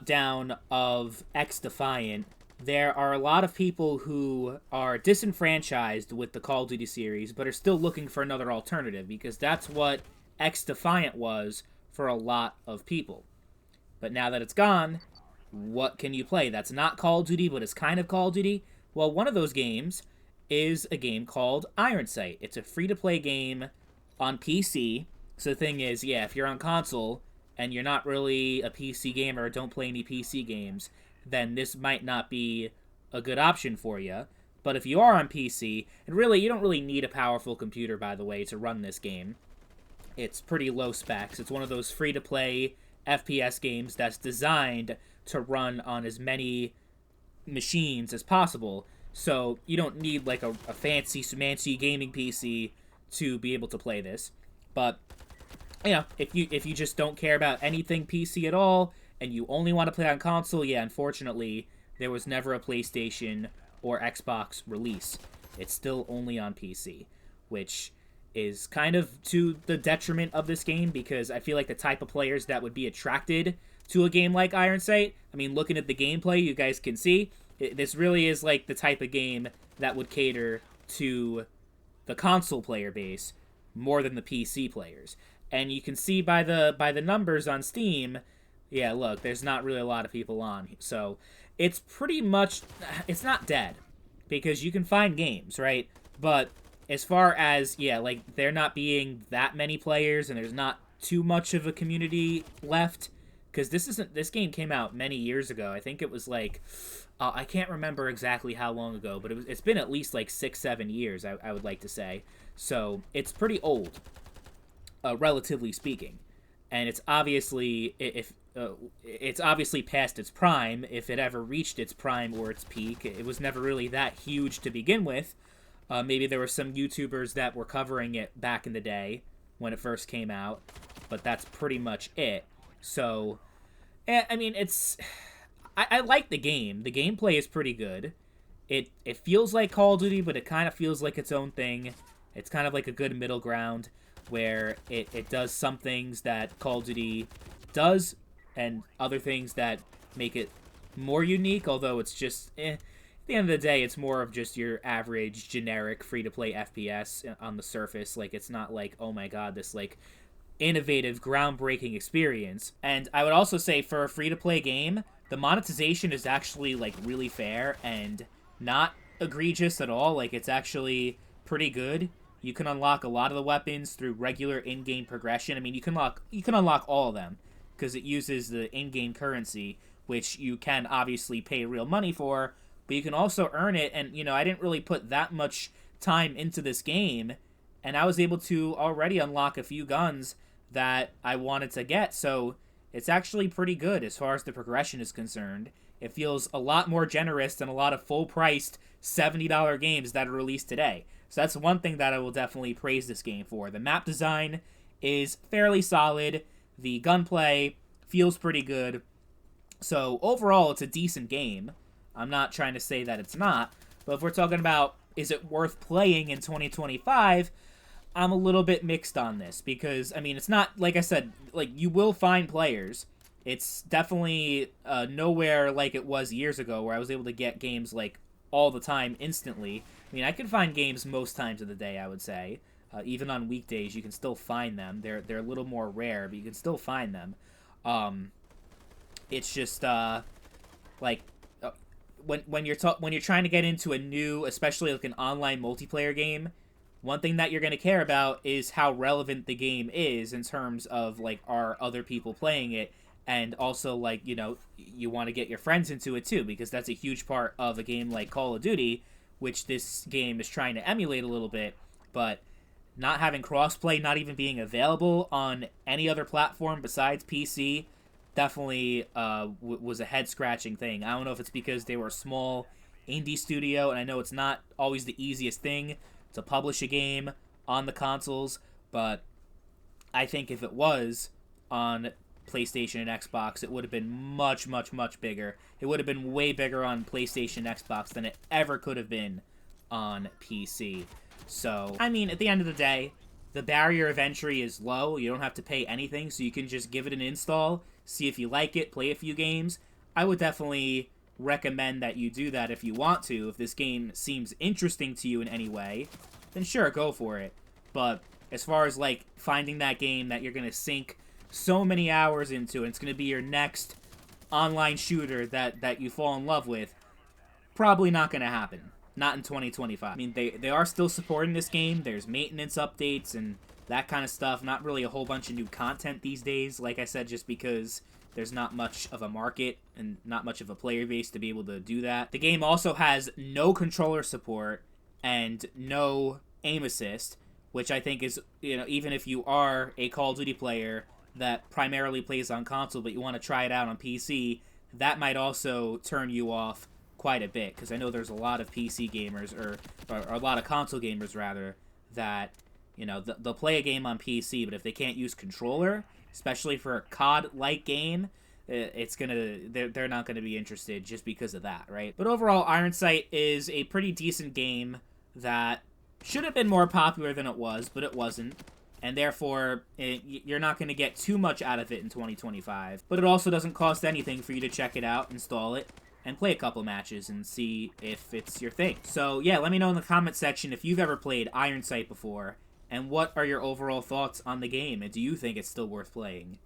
shutdown of X Defiant, there are a lot of people who are disenfranchised with the Call of Duty series, but are still looking for another alternative, because that's what X Defiant was for a lot of people. But now that it's gone, what can you play that's not Call of Duty, but is kind of Call of Duty? Well, one of those games is a game called Ironsight. It's a free-to-play game on PC. So the thing is, yeah, if you're on console and you're not really a PC gamer or don't play any PC games, then this might not be a good option for you. But if you are on PC, and really, you don't really need a powerful computer, by the way, to run this game. It's pretty low specs. It's one of those free-to-play FPS games that's designed to run on as many machines as possible. So you don't need like a fancy smancy gaming PC to be able to play this. But if you just don't care about anything PC at all and you only want to play on console, yeah, unfortunately there was never a PlayStation or Xbox release. It's still only on PC, which is kind of to the detriment of this game, because I feel like the type of players that would be attracted to a game like Ironsight, I mean, looking at the gameplay, you guys can see, this really is like the type of game that would cater to the console player base more than the PC players. And you can see by the numbers on Steam, yeah, look, there's not really a lot of people on. So it's pretty much, it's not dead, because you can find games, right? But as far as, yeah, like, there not being that many players and there's not too much of a community left, because this game came out many years ago. I think it was like, I can't remember exactly how long ago, but it's been at least like 6-7 years, I would like to say. So it's pretty old, relatively speaking, and it's obviously it's obviously past its prime, if it ever reached its prime or its peak. It was never really that huge to begin with. Maybe there were some YouTubers that were covering it back in the day when it first came out, but that's pretty much it. So, I mean, I like the game. The gameplay is pretty good. It feels like Call of Duty, but it kind of feels like its own thing. It's kind of like a good middle ground where it does some things that Call of Duty does and other things that make it more unique, although it's just, at the end of the day, it's more of just your average, generic, free-to-play FPS on the surface. Like, it's not like, oh my god, this, like, innovative, groundbreaking experience. And I would also say, for a free-to-play game, the monetization is actually, like, really fair and not egregious at all. Like, it's actually pretty good. You can unlock a lot of the weapons through regular in-game progression. I mean, you can unlock all of them, because it uses the in-game currency, which you can obviously pay real money for, but you can also earn it. And, I didn't really put that much time into this game, and I was able to already unlock a few guns that I wanted to get, so it's actually pretty good as far as the progression is concerned. It feels a lot more generous than a lot of full-priced $70 games that are released today. So that's one thing that I will definitely praise this game for. The map design is fairly solid. The gunplay feels pretty good. So overall, it's a decent game. I'm not trying to say that it's not, but if we're talking about is it worth playing in 2025, I'm a little bit mixed on this, because, I mean, it's not, like I said, like, you will find players. It's definitely nowhere like it was years ago, where I was able to get games, like, all the time, instantly. I mean, I can find games most times of the day, I would say. Even on weekdays, you can still find them. They're a little more rare, but you can still find them. It's just, like, when you're trying to get into a new, especially like an online multiplayer game, one thing that you're going to care about is how relevant the game is in terms of, like, are other people playing it, and also, like, you want to get your friends into it too, because that's a huge part of a game like Call of Duty, which this game is trying to emulate a little bit. But not having crossplay, not even being available on any other platform besides PC, definitely was a head-scratching thing. I don't know if it's because they were a small indie studio, and I know it's not always the easiest thing to publish a game on the consoles, but I think if it was on PlayStation and Xbox, it would have been much, much, much bigger. It would have been way bigger on PlayStation and Xbox than it ever could have been on PC. So, I mean, at the end of the day, the barrier of entry is low. You don't have to pay anything, so you can just give it an install, see if you like it, play a few games. I would definitely recommend that you do that if you want to. If this game seems interesting to you in any way, then sure, go for it. But as far as, like, finding that game that you're going to sink so many hours into, and it's going to be your next online shooter that you fall in love with, probably not going to happen. Not in 2025. I mean, they are still supporting this game. There's maintenance updates and that kind of stuff. Not really a whole bunch of new content these days, like I said, just because there's not much of a market and not much of a player base to be able to do that. The game also has no controller support and no aim assist, which I think is, you know, even if you are a Call of Duty player that primarily plays on console but you want to try it out on PC, that might also turn you off quite a bit, because I know there's a lot of PC gamers, or a lot of console gamers, rather, that, you know, they'll play a game on PC, but if they can't use controller, especially for a COD-like game, they're not gonna be interested just because of that, right? But overall, Ironsight is a pretty decent game that should have been more popular than it was, but it wasn't. And therefore, you're not going to get too much out of it in 2025. But it also doesn't cost anything for you to check it out, install it, and play a couple matches and see if it's your thing. So yeah, let me know in the comment section if you've ever played Ironsight before, and what are your overall thoughts on the game, and do you think it's still worth playing?